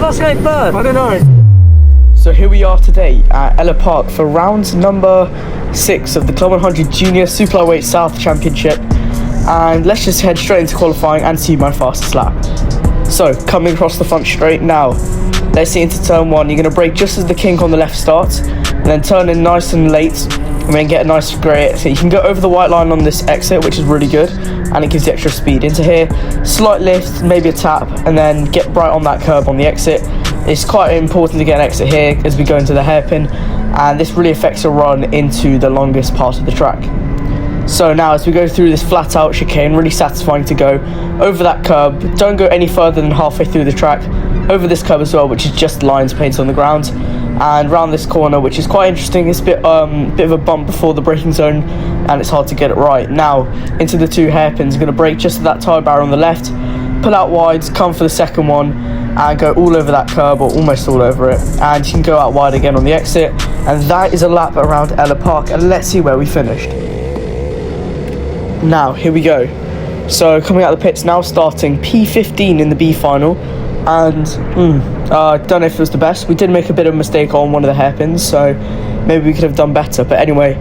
Let's go third. I don't know. So here we are today at Ellough Park for round number 6 of the Club100 Junior Superlightweight South Championship, and let's just head straight into qualifying and see my fastest lap. So coming across the front straight now, let's see into turn 1. You're going to brake just as the kink on the left starts, and then turn in nice and late, and then get a nice grey exit. You can go over the white line on this exit, which is really good, and it gives you extra speed. Into here, slight lift, maybe a tap, and then get right on that curb on the exit. It's quite important to get an exit here as we go into the hairpin, and this really affects your run into the longest part of the track. So now as we go through this flat out chicane, really satisfying to go over that curb. Don't go any further than halfway through the track, over this curb as well, which is just lines painted on the ground, and round this corner, which is quite interesting. It's a bit of a bump before the braking zone, and it's hard to get it right. Now into the 2 hairpins, going to brake just at that tyre barrier on the left, pull out wide, come for the second one, and go all over that curb, or almost all over it, and you can go out wide again on the exit. And that is a lap around Ellough Park, and let's see where we finished. Now here we go. So coming out of the pits now, starting P15 in the B final, and don't know if it was the best. We did make a bit of a mistake on one of the hairpins, so maybe we could have done better, but anyway.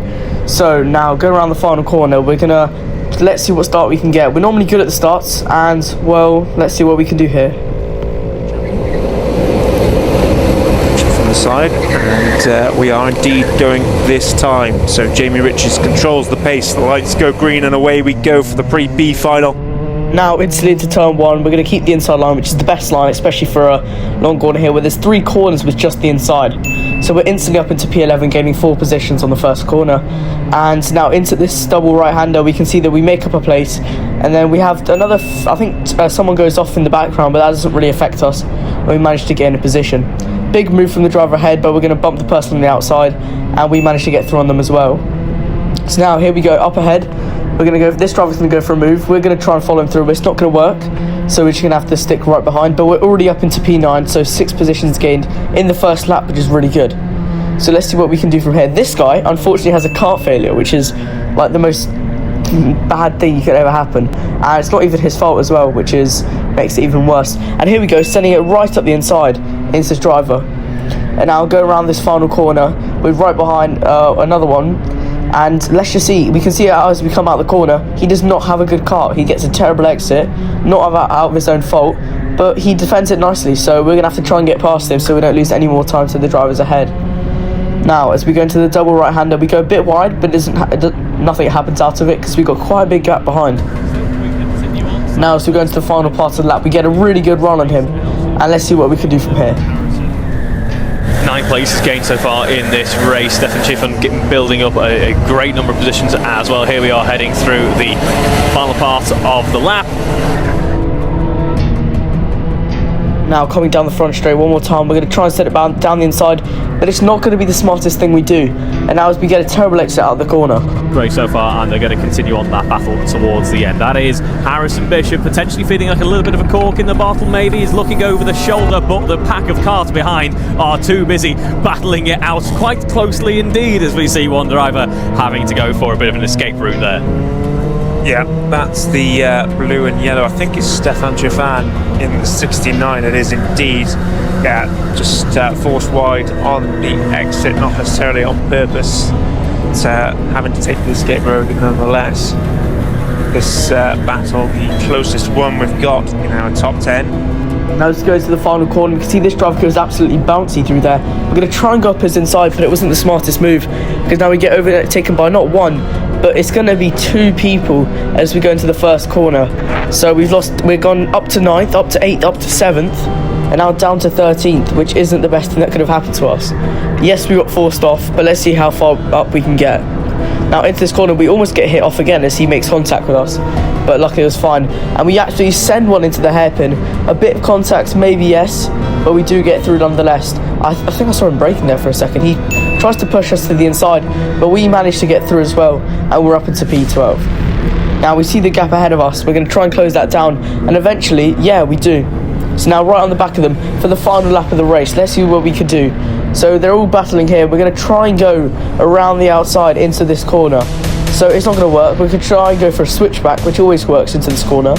So now go around the final corner. Let's see what start we can get. We're normally good at the starts, and well, let's see what we can do here. From the side, and we are indeed going this time. So Jamie Richards controls the pace, the lights go green, and away we go for the pre-B final. Now instantly into turn 1, we're going to keep the inside line, which is the best line, especially for a long corner here, where there's 3 corners with just the inside. So we're instantly up into P11, gaining 4 positions on the first corner. And now into this double right-hander, we can see that we make up a place, and then we have another, I think someone goes off in the background, but that doesn't really affect us when we manage to get in a position. Big move from the driver ahead, but we're going to bump the person on the outside, and we managed to get through on them as well. So now here we go, up ahead. We're going to go, this driver's going to go for a move. We're going to try and follow him through, but it's not going to work, so we're just going to have to stick right behind. But we're already up into P9, so 6 positions gained in the first lap, which is really good. So let's see what we can do from here. This guy unfortunately has a kart failure, which is like the most bad thing you could ever happen, and it's not even his fault as well, which makes it even worse. And here we go, sending it right up the inside into this driver. And now go around this final corner. We're right behind another one. And let's just see, we can see as we come out the corner, he does not have a good kart. He gets a terrible exit, not out of his own fault, but he defends it nicely. So we're going to have to try and get past him so we don't lose any more time to the drivers ahead. Now, as we go into the double right-hander, we go a bit wide, but nothing happens out of it because we've got quite a big gap behind. Now, as we go into the final part of the lap, we get a really good run on him, and let's see what we can do from here. 9 places gained so far in this race. Stefan Chifan building up a great number of positions as well. Here we are heading through the final part of the lap. Now coming down the front straight one more time, we're going to try and set it down the inside, but it's not going to be the smartest thing we do. And now as we get a terrible exit out of the corner. Great so far, and they're going to continue on that battle towards the end. That is Harrison Bishop, potentially feeling like a little bit of a cork in the bottle maybe. He's looking over the shoulder, but the pack of cars behind are too busy battling it out quite closely indeed, as we see one driver having to go for a bit of an escape route there. Yeah, that's the blue and yellow. I think it's Stefan Chifan in the 69. It is indeed. Yeah, just forced wide on the exit, not necessarily on purpose, but having to take the escape road nonetheless. This battle, the closest one we've got in our top 10. Now let's go to the final corner. You can see this driver goes absolutely bouncy through there. We're going to try and go up his inside, but it wasn't the smartest move, because now we get overtaken by not 1, but it's going to be 2 people as we go into the first corner. So we've gone up to 9th, up to 8th, up to 7th, and now down to 13th, which isn't the best thing that could have happened to us. Yes, we got forced off, but let's see how far up we can get. Now into this corner, we almost get hit off again as he makes contact with us, but luckily it was fine. And we actually send one into the hairpin. A bit of contact, maybe yes, but we do get through nonetheless. I think I saw him braking there for a second. He tries to push us to the inside, but we managed to get through as well, and we're up into P12. Now we see the gap ahead of us. We're going to try and close that down, and eventually, yeah, we do. So now right on the back of them for the final lap of the race. Let's see what we can do. So they're all battling here. We're going to try and go around the outside into this corner. So it's not going to work. We could try and go for a switchback, which always works into this corner.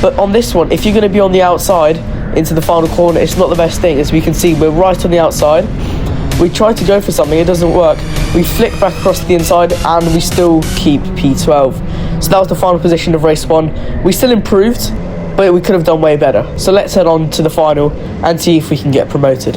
But on this one, if you're going to be on the outside, into the final corner, it's not the best thing. As we can see, we're right on the outside. We try to go for something, it doesn't work. We flick back across the inside and we still keep P12. So that was the final position of race 1. We still improved, but we could have done way better. So let's head on to the final and see if we can get promoted.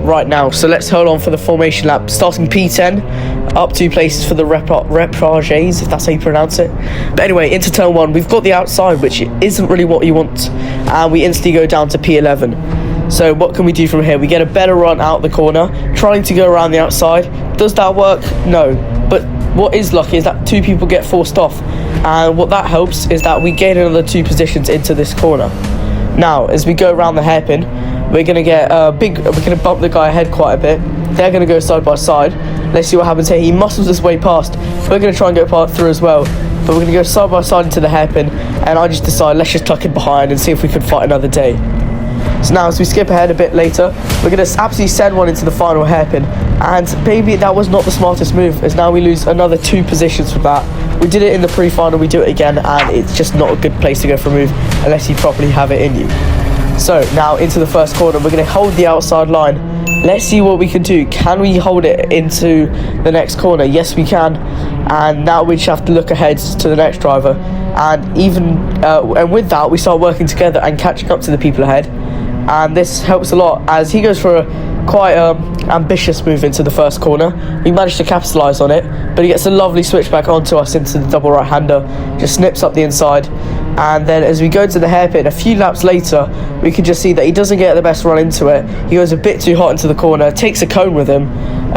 Right now, so let's hold on for the formation lap, starting P10, up 2 places for the reprages, if that's how you pronounce it. But anyway, into turn 1, we've got the outside, which isn't really what you want, and we instantly go down to P11. So what can we do from here? We get a better run out the corner, trying to go around the outside. Does that work? No. But what is lucky is that 2 people get forced off, and what that helps is that we gain another 2 positions into this corner. Now, as we go around the hairpin, we're going to get we're going to bump the guy ahead quite a bit. They're going to go side by side. Let's see what happens here. He muscles his way past. We're going to try and go part through as well. But we're going to go side by side into the hairpin. And I just decide, let's just tuck it behind and see if we can fight another day. So now, as we skip ahead a bit later, we're going to absolutely send one into the final hairpin. And maybe that was not the smartest move, as now we lose another 2 positions from that. We did it in the pre-final, we do it again, and it's just not a good place to go for a move unless you properly have it in you. So now into the first corner, we're going to hold the outside line. Let's see what we can do. Can we hold it into the next corner? Yes, we can. And now we just have to look ahead to the next driver. And and with that, we start working together and catching up to the people ahead. And this helps a lot as he goes for a quite ambitious move into the first corner. We managed to capitalise on it, but he gets a lovely switch back onto us into the double right-hander, just snips up the inside. And then as we go to the hairpin, a few laps later, we can just see that he doesn't get the best run into it. He goes a bit too hot into the corner, takes a cone with him,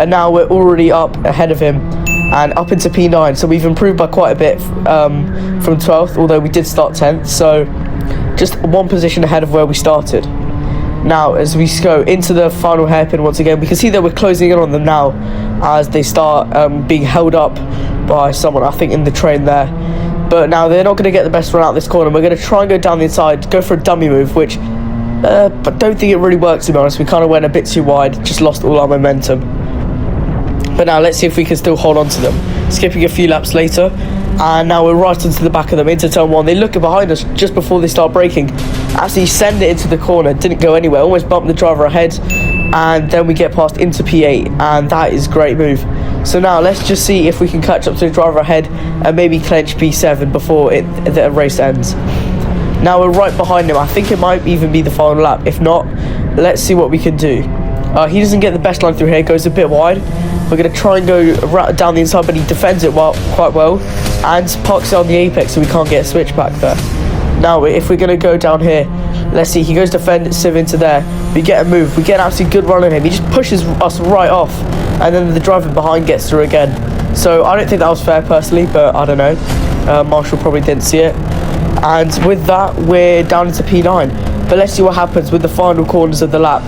and now we're already up ahead of him and up into P9. So we've improved by quite a bit from 12th, although we did start 10th. So just 1 position ahead of where we started. Now, as we go into the final hairpin once again, we can see that we're closing in on them now as they start being held up by someone, I think, in the train there. But now they're not going to get the best run out this corner. We're going to try and go down the inside, go for a dummy move, which I don't think it really works, to be honest. We kind of went a bit too wide, just lost all our momentum. But now let's see if we can still hold on to them. Skipping a few laps later, and now we're right onto the back of them into turn 1. They look behind us just before they start braking. Actually send it into the corner, didn't go anywhere, almost bumped the driver ahead, and then we get past into P8, and that is a great move. So now let's just see if we can catch up to the driver ahead and maybe clench P7 before the race ends. Now we're right behind him. I think it might even be the final lap. If not, let's see what we can do. He doesn't get the best line through here, goes a bit wide. We're going to try and go down the inside, but he defends it quite well and parks it on the apex so we can't get a switch back there. Now, if we're going to go down here, let's see, he goes defensive into there. We get a move, we get an absolutely good run on him. He just pushes us right off, and then the driver behind gets through again. So I don't think that was fair personally, but I don't know. Marshall probably didn't see it. And with that, we're down into P9. But let's see what happens with the final corners of the lap.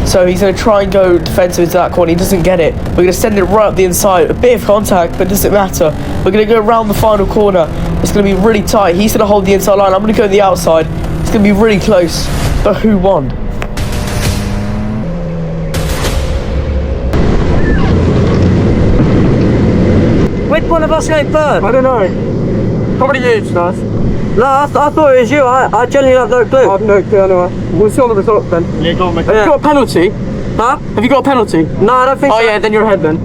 So he's going to try and go defensive into that corner. He doesn't get it. We're going to send it right up the inside. A bit of contact, but it doesn't matter. We're going to go around the final corner. It's going to be really tight. He's going to hold the inside line. I'm going to go the outside. It's going to be really close. But who won? Which one of us came first? I don't know. Probably you, Steph. No, I thought it was you. I genuinely have no clue. I have no clue anyway. We'll see on the results then. Yeah, go on, mate. Have you got a penalty? Huh? Have you got a penalty? No, I don't think so. Oh yeah, then you're ahead then.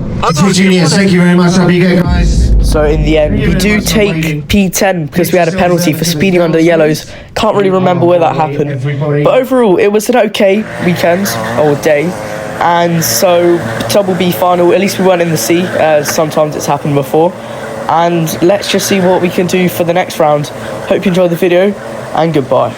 Genius, thank you very much. Up you go, guys. So in the end, we do take P10 because we had a penalty for speeding under the yellows. Can't really remember where that happened. But overall, it was an okay weekend or day. And so, double B final, at least we weren't in the C, as sometimes it's happened before. And let's just see what we can do for the next round. Hope you enjoyed the video, and goodbye.